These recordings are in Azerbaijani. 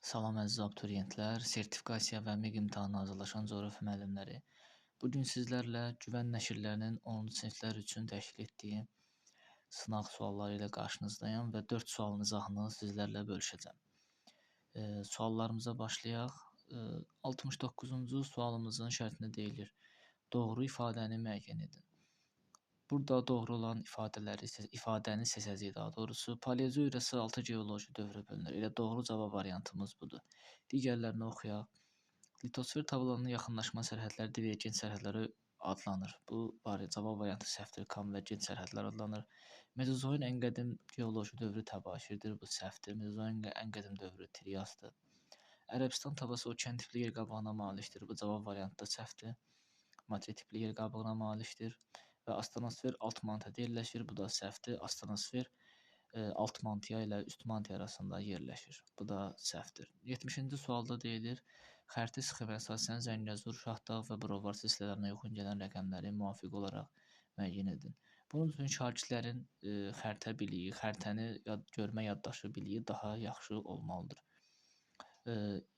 Salam əziz abituriyentlər, sertifikasiya və MİQ imtahanına hazırlaşan coğrafiya müəllimləri. Bu gün sizlərlə Güvən nəşrlərinin 10-cu siniflər üçün təşkil etdiyi sınaq sualları ilə qarşınızdayım və 4 sualın izahını sizlərlə bölüşəcəm. Suallarımıza başlayaq. 69-cu sualımızın şərtində deyilir: doğru ifadəni müəyyən edin. Burada doğru olan ifadəni seçəcəyik daha doğrusu. Paleozoy ilə sualtı geoloji dövrə bölünür. Elə doğru cavab variantımız budur. Digərlərini oxuyaq. Litosfer tablolarının yaxınlaşma sərhədləri divergent sərhədləri adlanır. Bu cavab variantı səhvdir. Konvergent sərhədlər adlanır. Mezozoyun ən qədim geoloji dövrü təbaşirdir. Bu səhvdir. Mezozoyun ən qədim dövrü Triasdır. Ərəbistan tavası okean tipli yer qabığına malikdir. Bu cavab variantı da səhvdir. Material tipli yer qabığına malikdir. Və astenosfer alt mantiyada yerləşir. Bu da səhvdir. Astenosfer alt mantiya ilə üst mantiya arasında yerləşir. Bu da səhvdir. 70-ci sualda deyilir: xərti sxemə əsasən Zəngəzur, Şahdağ və Brovar silsilələrinə uyğun gələn rəqəmləri müvafiq olaraq müəyyən edin. Bunun üçün şagirdlərin xəritə biliyi, xəritəni görmə yaddaşı biliyi daha yaxşı olmalıdır.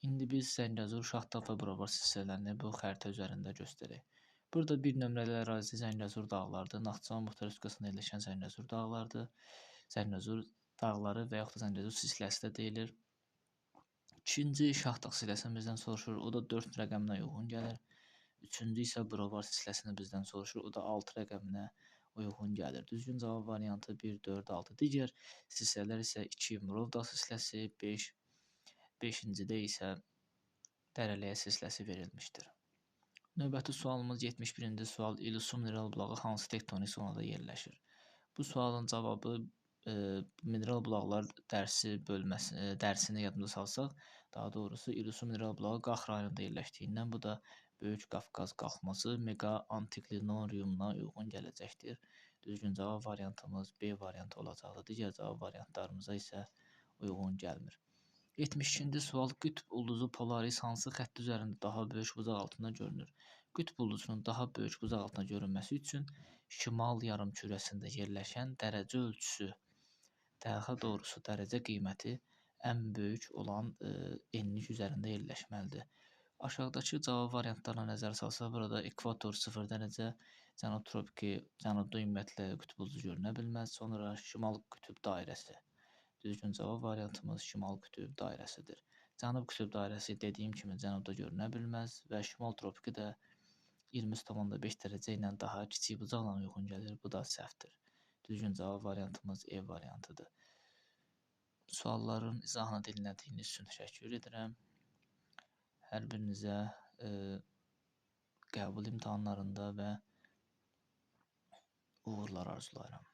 İndi biz Zəngəzur, Şahdağ və Brovar silsilələrini bu xəritə üzərində göstərək. Burada bir nömrəli ərazi Zəngəzur dağlarıdır. Naxçıvan Muxtar Respublikasında yerləşən Zəngəzur dağlarıdır. Zəngəzur dağları və yaxud da Zəngəzur silsiləsi də deyilir. İkinci Şahdağ silsiləsini bizdən soruşur. O da 4 rəqəminə uyğun gəlir. Üçüncü isə Brovar silsiləsini bizdən soruşur. O da 6 rəqəminə uyğun gəlir. Düzgün cavab variantı 1, 4, 6. Digər silsilələr isə 2 Murovdağ silsiləsi, 5-cidə isə Dərələyə silsiləsi verilmişdir. Növbəti sualımız 71-ci sual. İlüsum mineral bulağı hansı tektonik zonada yerləşir? Bu sualın cavabı mineral bulaqlar dərsini yadımıza salsaq, daha doğrusu İlüsum mineral bulağı Qax rayonunda yerləşdiyindən bu da Böyük Qafqaz qalxması mega antiklinoriumuna uyğun gələcəkdir. Düzgün cavab variantımız B variantı olacaqdır. Digər cavab variantlarımıza isə uyğun gəlmir. 72-ci sual. Qütb ulduzu Polaris hansı xətt üzərində daha böyük buzaq altında görünür? Qütb uldusunun daha böyük buzaq altında görünməsi üçün şimal yarımkürəsində yerləşən dərəcə ölçüsü, daha doğrusu dərəcə qiyməti ən böyük olan enlik üzərində yerləşməlidir. Aşağıdakı cavab variantlarına nəzər salsaq, burada ekvator 0 dərəcə, cənub tropiki, cənubda ümumiyyətlə qütb ulduzu görünə bilməz. Sonra şimal qütb dairəsi. Düzgün cavab variantımız şimal qütb dairəsidir. Cənub qütb dairəsi dediyim kimi cənubda görünə bilməz və şimal tropiki də 20,5 dərəcə ilə daha kiçik bucaqla uyğun gəlir. Bu da səhvdir. Düzgün cavab variantımız E variantıdır. Sualların izahını dinlədiyiniz üçün təşəkkür edirəm. Hər birinizə qəbul imtahanlarında və uğurlar arzulayıram.